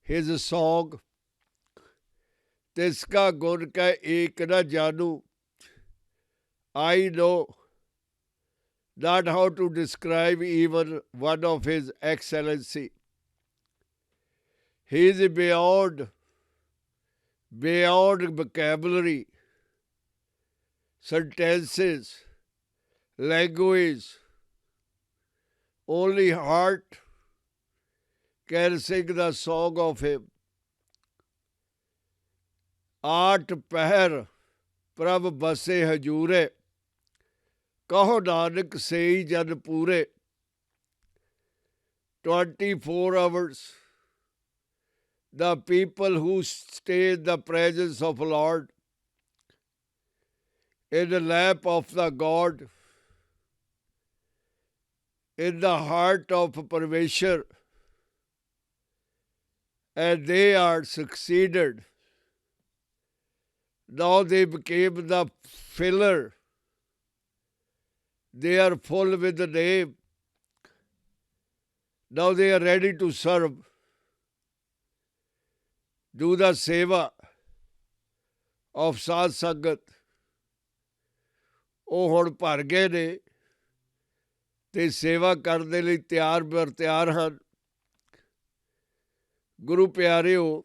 his song. Tiska gun ka ek na janu. I know not how to describe even one of his excellency. He is beyond vocabulary, sentences, language. Only heart can sing the song of him. आठ पहर प्रभ बसे हजूरे, कहो नानक सेई जन पूरे. 24 hours, the people who stay in the presence of Lord, in the lap of the God, in the heart of Parmeshwar, and they are succeeded. Now they became the filler. They are full with the name. Now they are ready to serve. Do the seva of Sad Sangat. ਉਹ ਹੁਣ ਭਰ ਗਏ ਨੇ ਤੇ ਸੇਵਾ ਕਰਨ ਦੇ ਲਈ ਤਿਆਰ ਹਨ. ਗੁਰੂ ਪਿਆਰਿਓ,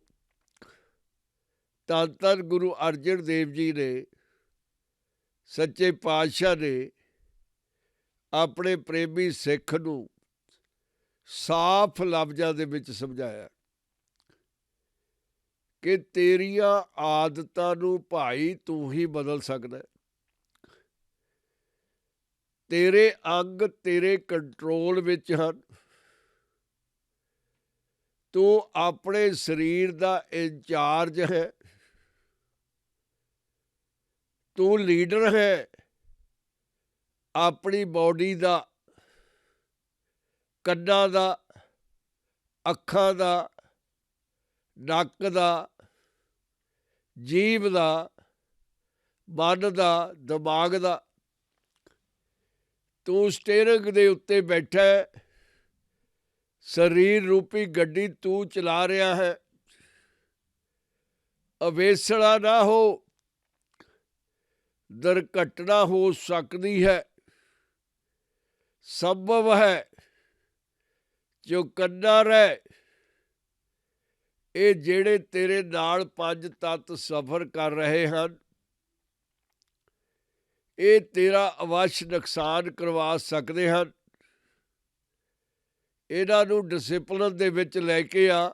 ਧੰਨ ਧੰਨ ਗੁਰੂ ਅਰਜਨ ਦੇਵ ਜੀ ਨੇ, ਸੱਚੇ ਪਾਤਸ਼ਾਹ ਨੇ ਆਪਣੇ ਪ੍ਰੇਮੀ ਸਿੱਖ ਨੂੰ ਸਾਫ਼ ਲਫ਼ਜ਼ਾਂ ਦੇ ਵਿੱਚ ਸਮਝਾਇਆ ਕਿ ਤੇਰੀਆਂ ਆਦਤਾਂ ਨੂੰ ਭਾਈ ਤੂੰ ਹੀ ਬਦਲ ਸਕਦਾ। ਤੇਰੇ ਅੰਗ ਤੇਰੇ ਕੰਟਰੋਲ ਵਿੱਚ ਹਨ। ਤੂੰ ਆਪਣੇ ਸਰੀਰ ਦਾ ਇੰਚਾਰਜ ਹੈ। ਤੂੰ ਲੀਡਰ ਹੈ ਆਪਣੀ ਬਾਡੀ ਦਾ, ਕੰਨਾਂ ਦਾ, ਅੱਖਾਂ ਦਾ, ਨੱਕ ਦਾ, ਜੀਭ ਦਾ, ਮਨ ਦਾ, ਦਿਮਾਗ ਦਾ। ਤੂੰ ਸਟੀਅਰਿੰਗ ਦੇ ਉੱਤੇ ਬੈਠਾ ਹੈ। ਸਰੀਰ ਰੂਪੀ ਗੱਡੀ ਤੂੰ ਚਲਾ ਰਿਹਾ ਹੈ। ਅਵੇਸਲਾ ਨਾ ਹੋ, ਦੁਰਘਟਨਾ ਹੋ ਸਕਦੀ ਹੈ। ਸੰਭਵ ਹੈ ਚੌਕੰਨਾ ਰਹਿ। ਇਹ ਜਿਹੜੇ ਤੇਰੇ ਨਾਲ 5 ਤੱਤ ਸਫ਼ਰ ਕਰ ਰਹੇ ਹਨ, ਇਹ ਤੇਰਾ ਅਵੱਸ਼ ਨੁਕਸਾਨ ਕਰਵਾ ਸਕਦੇ ਹਨ। ਇਹਨਾਂ ਨੂੰ ਡਿਸਿਪਲਿਨ ਦੇ ਵਿੱਚ ਲੈ ਕੇ ਆ।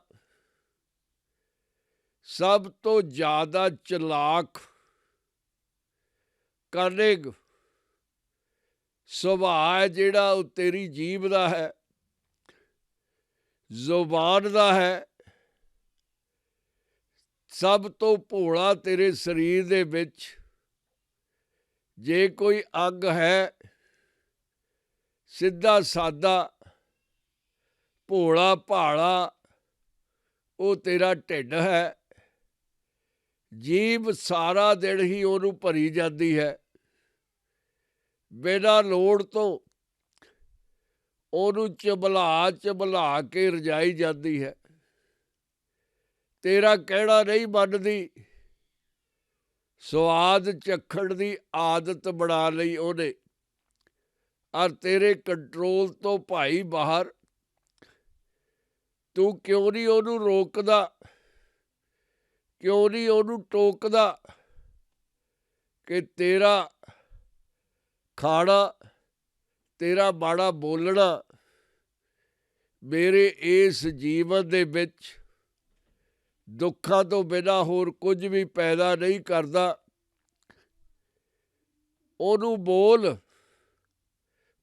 ਸਭ ਤੋਂ ਜ਼ਿਆਦਾ ਚਲਾਕ ਕਨਿੰਗ ਸੁਭਾਅ ਹੈ ਜਿਹੜਾ ਉਹ ਤੇਰੀ ਜੀਭ ਦਾ ਹੈ, ਜ਼ੁਬਾਨ ਦਾ ਹੈ। ਸਭ ਤੋਂ ਭੋਲਾ ਤੇਰੇ ਸਰੀਰ ਦੇ ਵਿੱਚ ਜੇ ਕੋਈ ਅੰਗ ਹੈ, ਸਿੱਧਾ ਸਾਦਾ ਭੋਲਾ ਭਾਲਾ, ਉਹ ਤੇਰਾ ਢਿੱਡ ਹੈ। ਜੀਭ ਸਾਰਾ ਦਿਨ ਹੀ ਉਹਨੂੰ ਭਰੀ ਜਾਂਦੀ ਹੈ। ਬਿਨਾਂ ਲੋੜ ਤੋਂ ਉਹਨੂੰ ਚਬਲਾ ਚਬਲਾ ਕੇ ਰਜਾਈ ਜਾਂਦੀ ਹੈ। ਤੇਰਾ ਕਹਿਣਾ ਨਹੀਂ ਮੰਨਦੀ। ਸਵਾਦ ਚੱਖਣ ਦੀ ਆਦਤ ਬਣਾ ਲਈ ਉਹਨੇ, ਔਰ ਤੇਰੇ ਕੰਟਰੋਲ ਤੋਂ ਭਾਈ ਬਾਹਰ। ਤੂੰ ਕਿਉਂ ਨਹੀਂ ਉਹਨੂੰ ਰੋਕਦਾ? ਕਿਉਂ ਨਹੀਂ ਉਹਨੂੰ ਟੋਕਦਾ ਕਿ ਤੇਰਾ ਖਾਣਾ, ਤੇਰਾ ਮਾੜਾ ਬੋਲਣਾ ਮੇਰੇ ਇਸ ਜੀਵਨ ਦੇ ਵਿੱਚ ਦੁੱਖਾਂ ਤੋਂ ਬਿਨਾਂ ਹੋਰ ਕੁਝ ਵੀ ਪੈਦਾ ਨਹੀਂ ਕਰਦਾ। ਉਹਨੂੰ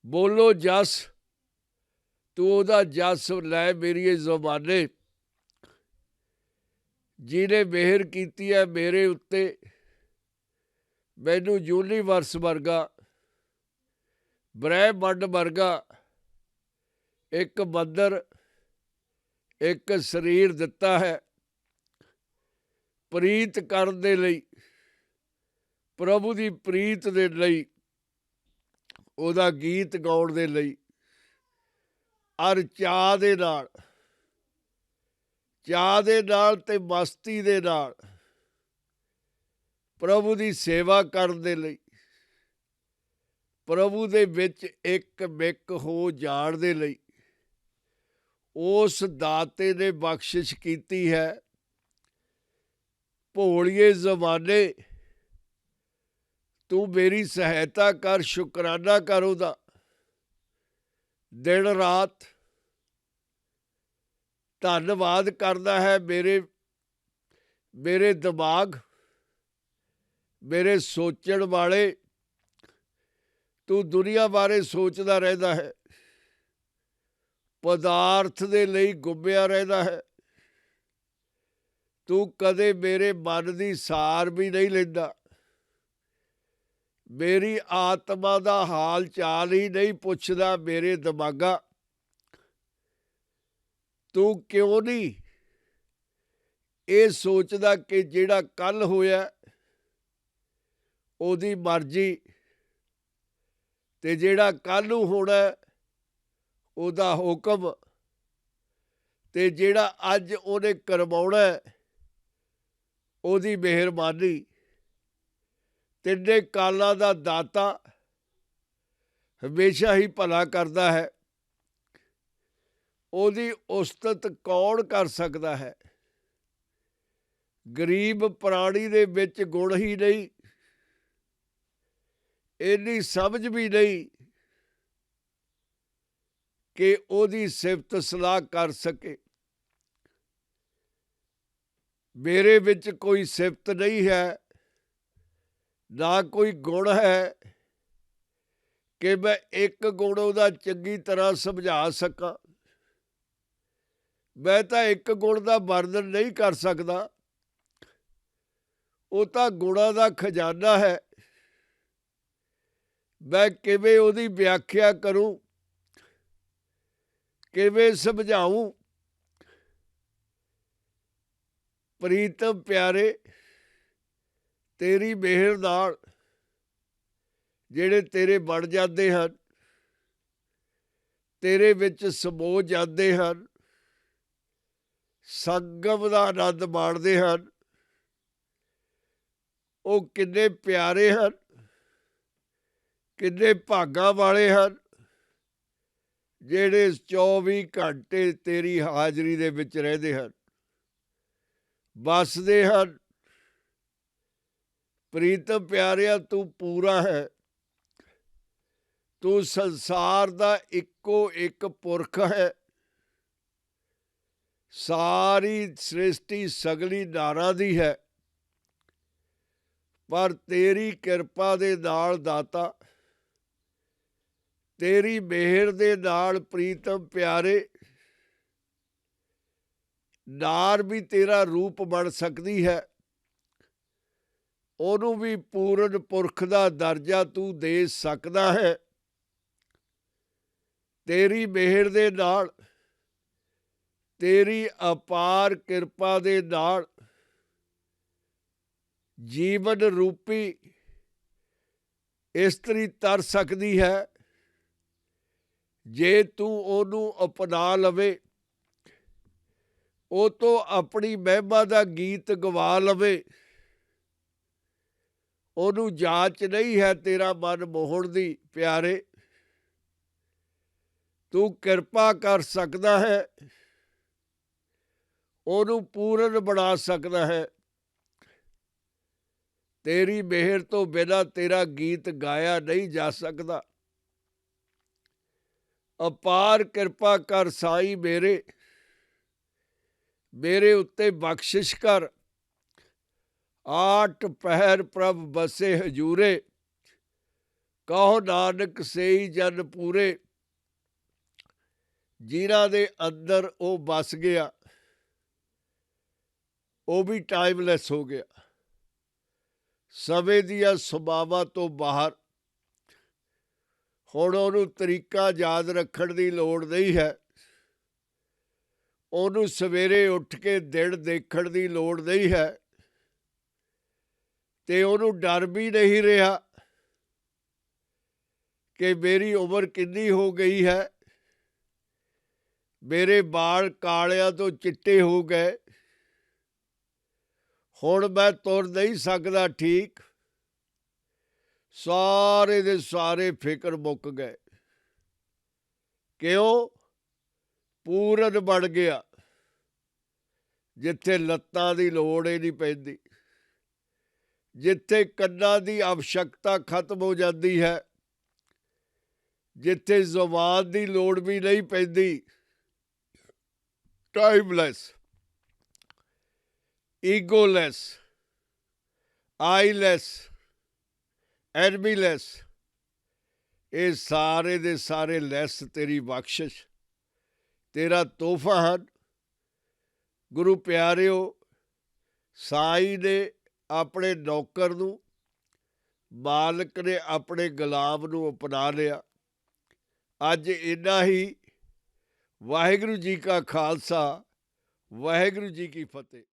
ਬੋਲੋ ਜਸ, ਤੂੰ ਉਹਦਾ ਜਸ ਲੈ ਮੇਰੀਏ ਜ਼ੁਬਾਨੇ। ਜਿਹਨੇ ਮਿਹਰ ਕੀਤੀ ਹੈ ਮੇਰੇ ਉੱਤੇ, ਮੈਨੂੰ ਯੂਨੀਵਰਸ ਵਰਗਾ, ਬ੍ਰਹਿਮੰਡ ਵਰਗਾ ਇੱਕ ਮੰਦਰ, ਇੱਕ ਸਰੀਰ ਦਿੱਤਾ ਹੈ ਪ੍ਰੀਤ ਕਰਨ ਦੇ ਲਈ, ਪ੍ਰਭੂ ਦੀ ਪ੍ਰੀਤ ਦੇ ਲਈ, ਉਹਦਾ ਗੀਤ ਗਾਉਣ ਦੇ ਲਈ, ਔਰ ਚਾਅ ਦੇ ਨਾਲ ਤੇ ਮਸਤੀ ਦੇ ਨਾਲ ਪ੍ਰਭੂ ਦੀ ਸੇਵਾ ਕਰਨ ਦੇ ਲਈ, ਪ੍ਰਭੂ ਦੇ ਵਿੱਚ ਇੱਕ ਮਿੱਕ ਹੋ ਜਾਣ ਦੇ ਲਈ ਉਸ ਦਾਤੇ ਨੇ ਬਖਸ਼ਿਸ਼ ਕੀਤੀ ਹੈ। ਭੋਲੀਏ ਜ਼ਮਾਨੇ, ਤੂੰ ਮੇਰੀ ਸਹਾਇਤਾ ਕਰ, ਸ਼ੁਕਰਾਨਾ ਕਰ ਉਹਦਾ ਦਿਨ ਰਾਤ। ਧੰਨਵਾਦ ਕਰਦਾ ਹੈ ਮੇਰੇ ਦਿਮਾਗ, ਮੇਰੇ ਸੋਚਣ ਵਾਲੇ। ਤੂੰ ਦੁਨੀਆ ਬਾਰੇ ਸੋਚਦਾ ਰਹਿੰਦਾ ਹੈ, ਪਦਾਰਥ ਦੇ ਲਈ ਗੁੰਮਿਆ ਰਹਿੰਦਾ ਹੈ। ਤੂੰ ਕਦੇ ਮੇਰੇ ਮਨ ਦੀ ਸਾਰ ਵੀ ਨਹੀਂ ਲੈਂਦਾ। ਮੇਰੀ ਆਤਮਾ ਦਾ ਹਾਲ ਚਾਲ ਹੀ ਨਹੀਂ ਪੁੱਛਦਾ ਮੇਰੇ ਦਿਮਾਗਾ। ਤੂੰ ਕਿਉਂ ਨਹੀਂ ਇਹ ਸੋਚਦਾ ਕਿ ਜਿਹੜਾ ਕੱਲ੍ਹ ਹੋਇਆ ਉਹਦੀ ਮਰਜ਼ੀ, ਤੇ ਜਿਹੜਾ ਕੱਲ੍ਹ ਨੂੰ ਹੋਣਾ ਉਹਦਾ ਹੁਕਮ, ਤੇ ਜਿਹੜਾ ਅੱਜ ਉਹਨੇ ਕਰਵਾਉਣਾ ਉਹਦੀ ਮਿਹਰਬਾਨੀ। ਤਿੰਨੇ ਕਾਲਾਂ ਦਾ ਦਾਤਾ ਹਮੇਸ਼ਾ ਹੀ ਭਲਾ ਕਰਦਾ ਹੈ। ਉਹਦੀ ਉਸਤਤ ਕੌਣ ਕਰ ਸਕਦਾ ਹੈ? ਗਰੀਬ ਪ੍ਰਾਣੀ ਦੇ ਵਿੱਚ ਗੁਣ ਹੀ ਨਹੀਂ, ਇੰਨੀ ਸਮਝ ਵੀ ਨਹੀਂ ਕਿ ਉਹਦੀ ਸਿਫਤ ਸਲਾਹ ਕਰ ਸਕੇ। ਮੇਰੇ ਵਿੱਚ ਕੋਈ ਸਿਫਤ ਨਹੀਂ ਹੈ, ਨਾ ਕੋਈ ਗੁਣ ਹੈ ਕਿ ਮੈਂ ਇੱਕ ਗੁਣ ਉਹਦਾ ਚੰਗੀ ਤਰ੍ਹਾਂ ਸਮਝਾ ਸਕਾਂ। ਮੈਂ ਤਾਂ ਇੱਕ ਗੁਣ ਦਾ ਵਰਣਨ ਨਹੀਂ ਕਰ ਸਕਦਾ, ਉਹ ਤਾਂ ਗੁਣਾਂ ਦਾ ਖਜ਼ਾਨਾ ਹੈ। ਮੈਂ ਕਿਵੇਂ ਉਹਦੀ ਵਿਆਖਿਆ ਕਰੂੰ, ਕਿਵੇਂ ਸਮਝਾਊਂ। ਪ੍ਰੀਤਮ ਪਿਆਰੇ, ਤੇਰੀ ਮਿਹਰ ਨਾਲ ਜਿਹੜੇ ਤੇਰੇ ਬਣ ਜਾਂਦੇ ਹਨ, ਤੇਰੇ ਵਿੱਚ ਸਮੋ ਜਾਂਦੇ ਹਨ, ਸੰਗਮ ਦਾ ਆਨੰਦ ਮਾਣਦੇ ਹਨ, ਉਹ ਕਿੰਨੇ ਪਿਆਰੇ ਹਨ, ਕਿੰਨੇ ਭਾਗਾਂ ਵਾਲੇ ਹਨ, ਜਿਹੜੇ 24 ਘੰਟੇ ਤੇਰੀ ਹਾਜ਼ਰੀ ਦੇ ਵਿੱਚ ਰਹਿੰਦੇ ਹਨ, ਵੱਸਦੇ ਹਨ। ਪ੍ਰੀਤਮ ਪਿਆਰਿਆ, ਤੂੰ ਪੂਰਾ ਹੈ। ਤੂੰ ਸੰਸਾਰ ਦਾ ਇੱਕੋ ਇੱਕ ਪੁਰਖ ਹੈ। ਸਾਰੀ ਸ੍ਰਿਸ਼ਟੀ ਸਗਲੀ ਨਾਰਾਂ ਦੀ ਹੈ, ਪਰ ਤੇਰੀ ਕਿਰਪਾ ਦੇ ਨਾਲ ਦਾਤਾ, ਤੇਰੀ ਮਿਹਰ ਦੇ ਨਾਲ ਪ੍ਰੀਤਮ ਪਿਆਰੇ, ਨਾਰ ਵੀ ਤੇਰਾ ਰੂਪ ਬਣ ਸਕਦੀ ਹੈ। ਉਹਨੂੰ ਵੀ ਪੂਰਨ ਪੁਰਖ ਦਾ ਦਰਜਾ ਤੂੰ ਦੇ ਸਕਦਾ ਹੈ। ਤੇਰੀ ਮਿਹਰ ਦੇ ਨਾਲ, ਤੇਰੀ ਅਪਾਰ ਕਿਰਪਾ ਦੇ ਨਾਲ ਜੀਵਨ ਰੂਪੀ ਇਸਤਰੀ ਤਰ ਸਕਦੀ ਹੈ, ਜੇ ਤੂੰ ਉਹਨੂੰ ਅਪਣਾ ਲਵੇ, ਉਹ ਤੋਂ ਆਪਣੀ ਮਹਿਮਾ ਦਾ ਗੀਤ ਗਵਾ ਲਵੇ। ਉਹਨੂੰ ਜਾਂਚ ਨਹੀਂ ਹੈ ਤੇਰਾ ਮਨ ਮੋਹਣ ਦੀ ਪਿਆਰੇ। ਤੂੰ ਕਿਰਪਾ ਕਰ ਸਕਦਾ ਹੈ, ਉਹਨੂੰ ਪੂਰਨ ਬਣਾ ਸਕਦਾ ਹੈ। ਤੇਰੀ ਮਿਹਰ ਤੋਂ ਬਿਨਾਂ ਤੇਰਾ ਗੀਤ ਗਾਇਆ ਨਹੀਂ ਜਾ ਸਕਦਾ। ਅਪਾਰ ਕਿਰਪਾ ਕਰ ਸਾਈਂ ਮੇਰੇ, ਮੇਰੇ ਉੱਤੇ ਬਖਸ਼ਿਸ਼ ਕਰ। ਆਠ ਪਹਿਰ ਪ੍ਰਭ ਬਸੇ ਹਜੂਰੇ, ਕਹੋ ਨਾਨਕ ਸੇਈ ਜਨ ਪੂਰੇ। ਜਿਨ੍ਹਾਂ ਦੇ ਅੰਦਰ ਉਹ ਵਸ ਗਿਆ, ਉਹ ਵੀ ਟਾਈਮਲੈਸ ਹੋ ਗਿਆ, ਸਮੇਂ ਦੀਆਂ ਸੁਭਾਵਾਂ ਤੋਂ ਬਾਹਰ। ਹੁਣ ਉਹਨੂੰ ਤਰੀਕਾ ਯਾਦ ਰੱਖਣ ਦੀ ਲੋੜ ਨਹੀਂ ਹੈ, ਉਹਨੂੰ ਸਵੇਰੇ ਉੱਠ ਕੇ ਦਿਨ ਦੇਖਣ ਦੀ ਲੋੜ ਨਹੀਂ ਹੈ, ਤੇ ਉਹਨੂੰ ਡਰ ਵੀ ਨਹੀਂ ਰਿਹਾ ਕਿ ਮੇਰੀ ਉਮਰ ਕਿੰਨੀ ਹੋ ਗਈ ਹੈ, ਮੇਰੇ ਵਾਲ ਕਾਲਿਆਂ ਤੋਂ ਚਿੱਟੇ ਹੋ ਗਏ, ਹੁਣ ਮੈਂ ਤੁਰ ਨਹੀਂ ਸਕਦਾ ਠੀਕ। ਸਾਰੇ ਦੇ ਸਾਰੇ ਫਿਕਰ ਮੁੱਕ ਗਏ। ਕਿਉਂ? ਪੂਰਨ ਬਣ ਗਿਆ, ਜਿੱਥੇ ਲੱਤਾਂ ਦੀ ਲੋੜ ਹੀ ਨਹੀਂ ਪੈਂਦੀ, ਜਿੱਥੇ ਕੰਨਾਂ ਦੀ ਆਵਸ਼ਕਤਾ ਖਤਮ ਹੋ ਜਾਂਦੀ ਹੈ, ਜਿੱਥੇ ਜ਼ੁਬਾਨ ਦੀ ਲੋੜ ਵੀ ਨਹੀਂ ਪੈਂਦੀ। ਟਾਈਮਲੈਸ, ਈਗੋਲੈਸ, ਆਈਲੈਸ, ਐਨਮੀਲੈਸ, ਇਹ ਸਾਰੇ ਦੇ ਸਾਰੇ ਲੈਸ ਤੇਰੀ ਬਖਸ਼ਿਸ਼, ਤੇਰਾ ਤੋਹਫਾ ਹਨ। ਗੁਰੂ ਪਿਆਰਿਓ, ਸਾਈਂ ਨੇ ਆਪਣੇ ਨੌਕਰ ਨੂੰ, ਮਾਲਕ ਨੇ ਆਪਣੇ ਗੁਲਾਮ ਨੂੰ ਅਪਣਾ ਲਿਆ। ਅੱਜ ਇੰਨਾ ਹੀ। ਵਾਹਿਗੁਰੂ ਜੀ ਕਾ ਖਾਲਸਾ, ਵਾਹਿਗੁਰੂ ਜੀ ਕੀ ਫਤਿਹ।